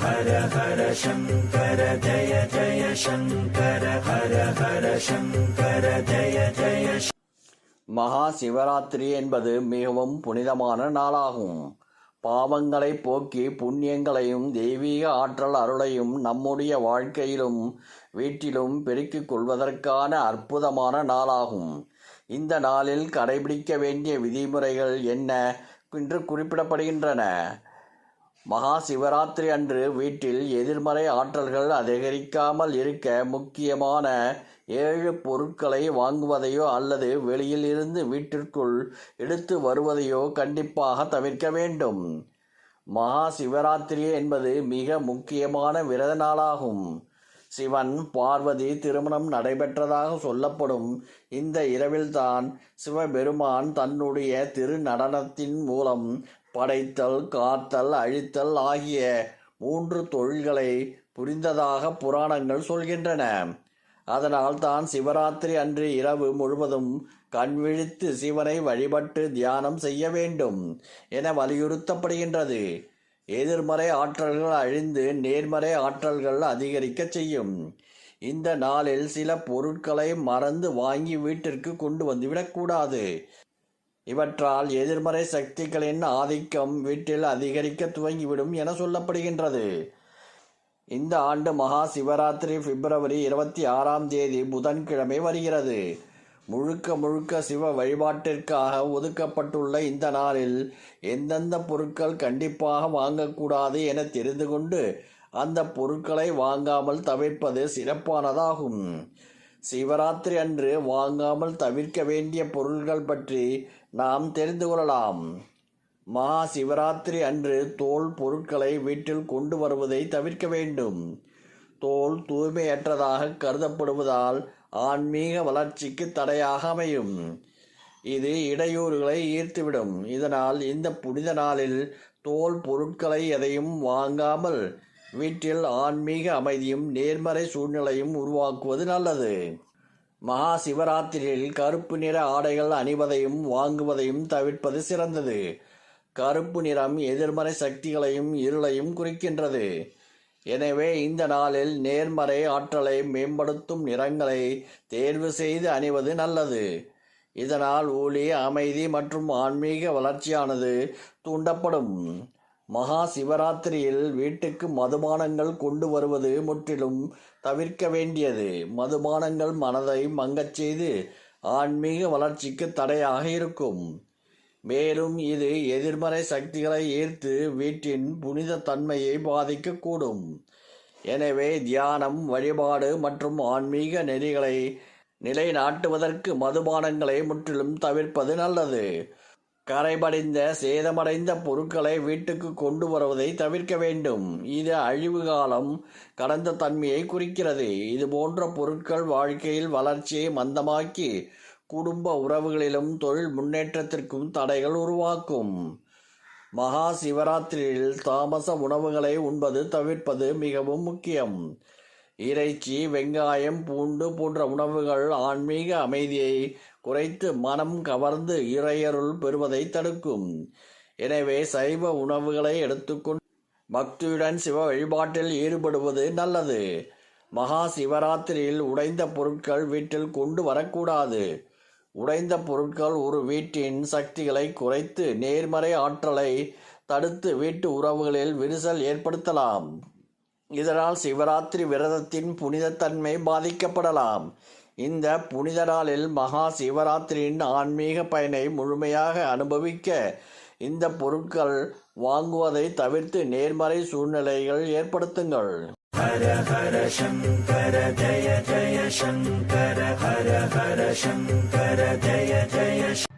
ஹர ஹர சங்கர ஜய ஜய சங்கர ஹர ஹர சங்கர ஜய ஜய. மகா சிவராத்திரி என்பது மிகவும் புனிதமான நாளாகும். பாவங்களை போக்கி புண்ணியங்களையும் தெய்வீக ஆற்றல் அருளையும் நம்முடைய வாழ்க்கையிலும் வீட்டிலும் பெருக்கிக் கொள்வதற்கான அற்புதமான நாளாகும். இந்த நாளில் கடைபிடிக்க வேண்டிய விதிமுறைகள் என்ன என்று குறிப்பிடப்படுகின்றன. மகா சிவராத்திரி அன்று வீட்டில் எதிர்மறை ஆற்றல்கள் அதிகரிக்காமல் இருக்க முக்கியமான 7 பொருட்களை வாங்குவதையோ அல்லது வெளியில் இருந்து வீட்டிற்குள் எடுத்து வருவதையோ கண்டிப்பாக தவிர்க்க வேண்டும். மகா சிவராத்திரி என்பது மிக முக்கியமான விரத நாளாகும். சிவன் பார்வதி திருமணம் நடைபெற்றதாக சொல்லப்படும் இந்த இரவில்தான் சிவபெருமான் தன்னுடைய திருநடனத்தின் மூலம் படைத்தல், காத்தல், அழித்தல் ஆகிய 3 தொழில்களை புரிந்ததாக புராணங்கள் சொல்கின்றன. அதனால் தான் சிவராத்திரி அன்று இரவு முழுவதும் கண்விழித்து சிவனை வழிபட்டு தியானம் செய்ய வேண்டும் என வலியுறுத்தப்படுகின்றது. எதிர்மறை ஆற்றல்கள் அழிந்து நேர்மறை ஆற்றல்கள் அதிகரிக்க செய்யும். இந்த நாளில் சில பொருட்களை மறந்து வாங்கி வீட்டிற்கு கொண்டு வந்துவிடக்கூடாது. இவற்றால் எதிர்மறை சக்திகளின் ஆதிக்கம் வீட்டில் அதிகரிக்க துவங்கிவிடும் என சொல்லப்படுகின்றது. இந்த ஆண்டு மகா சிவராத்திரி பிப்ரவரி 26ஆம் தேதி புதன்கிழமை வருகிறது. முழுக்க சிவ வழிபாட்டிற்காக ஒதுக்கப்பட்டுள்ள இந்த நாளில் எந்தெந்த பொருட்கள் கண்டிப்பாக வாங்கக்கூடாது என தெரிந்து கொண்டு அந்த பொருட்களை வாங்காமல் தவிர்ப்பது சிறப்பானதாகும். சிவராத்திரி அன்று வாங்காமல் தவிர்க்க வேண்டிய பொருட்கள் பற்றி நாம் தெரிந்து கொள்ளலாம். மகா சிவராத்திரி அன்று தோல் பொருட்களை வீட்டில் கொண்டு வருவதை தவிர்க்க வேண்டும். தோல் தூய்மையற்றதாக கருதப்படுவதால் ஆன்மீக வளர்ச்சிக்கு தடையாக அமையும். இது இடையூறுகளை ஈர்த்துவிடும். இதனால் இந்த புனித நாளில் தோல் பொருட்களை எதையும் வாங்காமல் வீட்டில் ஆன்மீக அமைதியும் நேர்மறை சூழ்நிலையும் உருவாக்குவது நல்லது. மகா சிவராத்திரியில் கருப்பு நிற ஆடைகள் அணிவதையும் வாங்குவதையும் தவிர்ப்பது சிறந்தது. கருப்பு நிறம் எதிர்மறை சக்திகளையும் இருளையும் குறிக்கின்றது. எனவே இந்த நாளில் நேர்மறை ஆற்றலை மேம்படுத்தும் நிறங்களை தேர்வு செய்து அணிவது நல்லது. இதனால் ஒளி, அமைதி மற்றும் ஆன்மீக வளர்ச்சியானது தூண்டப்படும். மகா சிவராத்திரியில் வீட்டுக்கு மதுபானங்கள் கொண்டு வருவது முற்றிலும் தவிர்க்க வேண்டியது. மதுபானங்கள் மனதை மங்கச் செய்து ஆன்மீக வளர்ச்சிக்கு தடையாக இருக்கும். மேலும் இது எதிர்மறை சக்திகளை ஈர்த்து வீட்டின் புனித தன்மையை பாதிக்கக்கூடும். எனவே தியானம், வழிபாடு மற்றும் ஆன்மீக நெறிகளை நிலைநாட்டுவதற்கு மதுபானங்களை முற்றிலும் தவிர்ப்பது நல்லது. கரைபடிந்த சேதமடைந்த பொருட்களை வீட்டுக்கு கொண்டு வருவதை தவிர்க்க வேண்டும். இது அழிவு காலம் கடந்த தன்மையை குறிக்கிறது. இது போன்ற பொருட்கள் வாழ்க்கையில் வளர்ச்சியை மந்தமாக்கி குடும்ப உறவுகளிலும் தொழில் முன்னேற்றத்திற்கும் தடைகள் உருவாக்கும். மகா சிவராத்திரியில் தாமச உணவுகளை உண்பது தவிர்ப்பது மிகவும் முக்கியம். இறைச்சி, வெங்காயம், பூண்டு போன்ற உணவுகள் ஆன்மீக அமைதியை குறைத்து மனம் கவர்ந்து இறையருள் பெறுவதை தடுக்கும். எனவே சைவ உணவுகளை எடுத்துக்கொண்டு பக்தியுடன் சிவ வழிபாட்டில் ஈடுபடுவது நல்லது. மகா சிவராத்திரியில் உடைந்த பொருட்கள் வீட்டில் கொண்டு வரக்கூடாது. உடைந்த பொருட்கள் ஒரு வீட்டின் சக்திகளை குறைத்து நேர்மறை ஆற்றலை தடுத்து வீட்டு உறவுகளில் விரிசல் ஏற்படுத்தலாம். இதனால் சிவராத்திரி விரதத்தின் புனிதத்தன்மை பாதிக்கப்படலாம். இந்த புனித நாளில் மகா சிவராத்திரியின் ஆன்மீக பயனை முழுமையாக அனுபவிக்க இந்த பொருட்கள் வாங்குவதை தவிர்த்து நேர்மறை சூழ்நிலைகள் ஏற்படுத்துங்கள். ஹர ஹர சங்கர ஜய ஜய சங்கர ஹர ஹர சங்கர ஜய ஜய